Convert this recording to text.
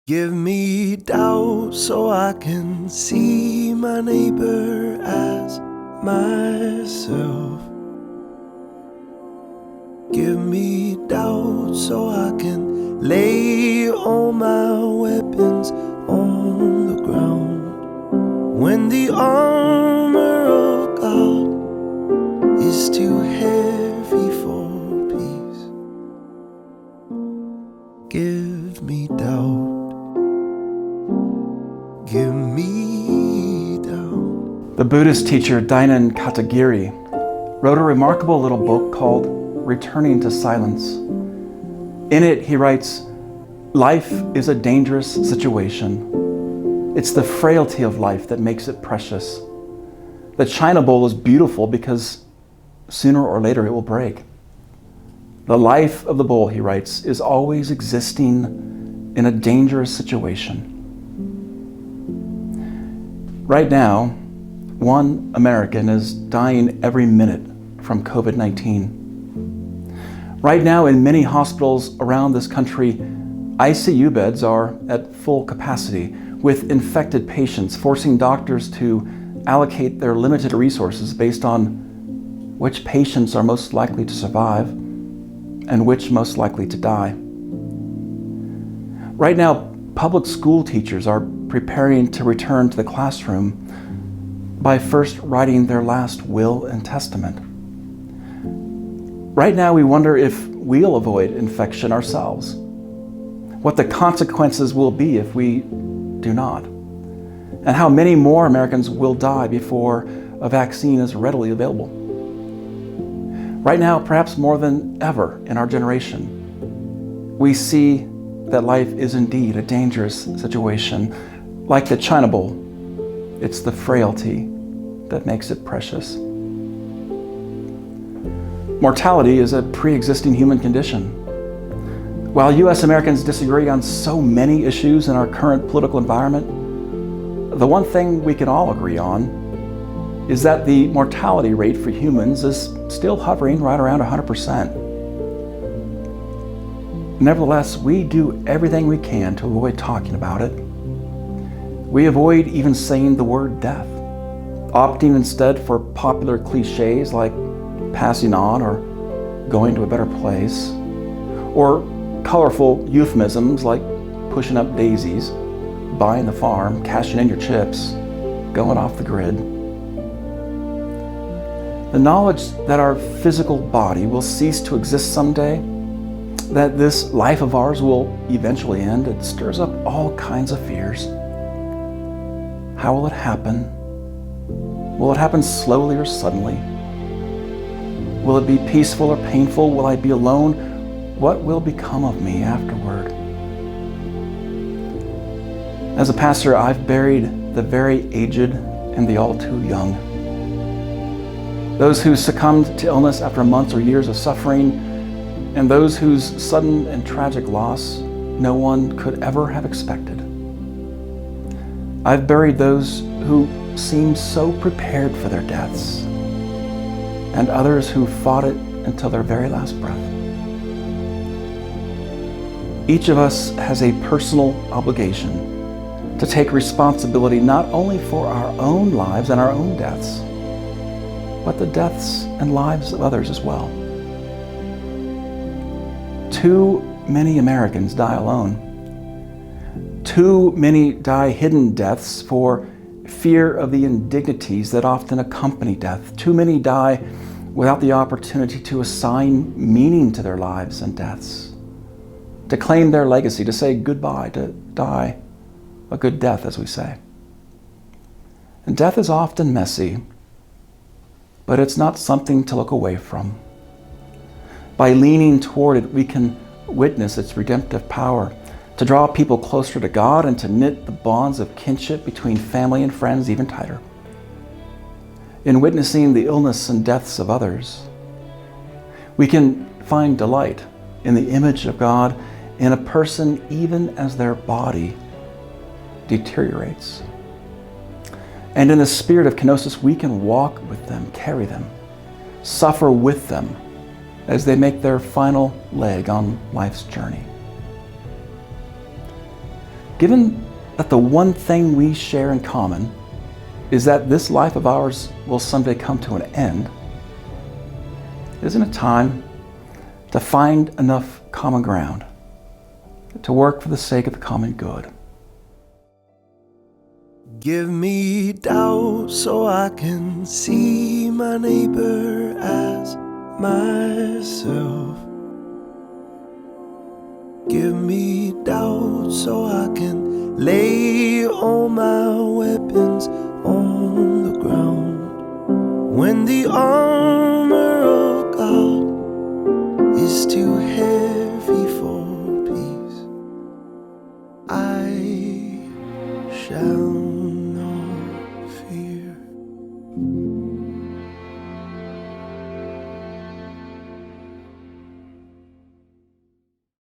Give me doubt so I can see my neighbor as myself. Give me doubt so I can lay all my weapons on the ground. When the armor of God is too heavy for peace, give me doubt. Give me doubt. The Buddhist teacher Dainan Katagiri wrote a remarkable little book called Returning to Silence. In it, he writes, "Life is a dangerous situation. It's the frailty of life that makes it precious. The china bowl is beautiful because sooner or later it will break. The life of the bowl," he writes, "is always existing in a dangerous situation." Right now, 1 American is dying every minute from COVID-19. Right now, in many hospitals around this country, ICU beds are at full capacity with infected patients, forcing doctors to allocate their limited resources based on which patients are most likely to survive and which most likely to die. Right now, public school teachers are preparing to return to the classroom by first writing their last will and testament. Right now, we wonder if we'll avoid infection ourselves, what the consequences will be if we do not, and how many more Americans will die before a vaccine is readily available. Right now, perhaps more than ever in our generation, we see that life is indeed a dangerous situation. Like the china bowl, it's the frailty that makes it precious. Mortality is a pre-existing human condition. While U.S. Americans disagree on so many issues in our current political environment, the one thing we can all agree on is that the mortality rate for humans is still hovering right around 100%. Nevertheless, we do everything we can to avoid talking about it. We avoid even saying the word death, opting instead for popular cliches like passing on or going to a better place, or colorful euphemisms like pushing up daisies, buying the farm, cashing in your chips, going off the grid. The knowledge that our physical body will cease to exist someday, that this life of ours will eventually end, it stirs up all kinds of fears. How will it happen? Will it happen slowly or suddenly? Will it be peaceful or painful? Will I be alone? What will become of me afterward? As a pastor, I've buried the very aged and the all too young. Those who succumbed to illness after months or years of suffering, and those whose sudden and tragic loss no one could ever have expected. I've buried those who seemed so prepared for their deaths, and others who fought it until their very last breath. Each of us has a personal obligation to take responsibility not only for our own lives and our own deaths, but the deaths and lives of others as well. Too many Americans die alone. Too many die hidden deaths for fear of the indignities that often accompany death. Too many die without the opportunity to assign meaning to their lives and deaths, to claim their legacy, to say goodbye, to die a good death, as we say. And death is often messy, but it's not something to look away from. By leaning toward it, we can witness its redemptive power, to draw people closer to God and to knit the bonds of kinship between family and friends even tighter. In witnessing the illness and deaths of others, we can find delight in the image of God in a person even as their body deteriorates. And in the spirit of kenosis, we can walk with them, carry them, suffer with them as they make their final leg on life's journey. given that the one thing we share in common is that this life of ours will someday come to an end, isn't it time to find enough common ground to work for the sake of the common good? Give me doubt so I can see my neighbor as myself. Give me doubt so I can lay all my weapons on the ground. When the arm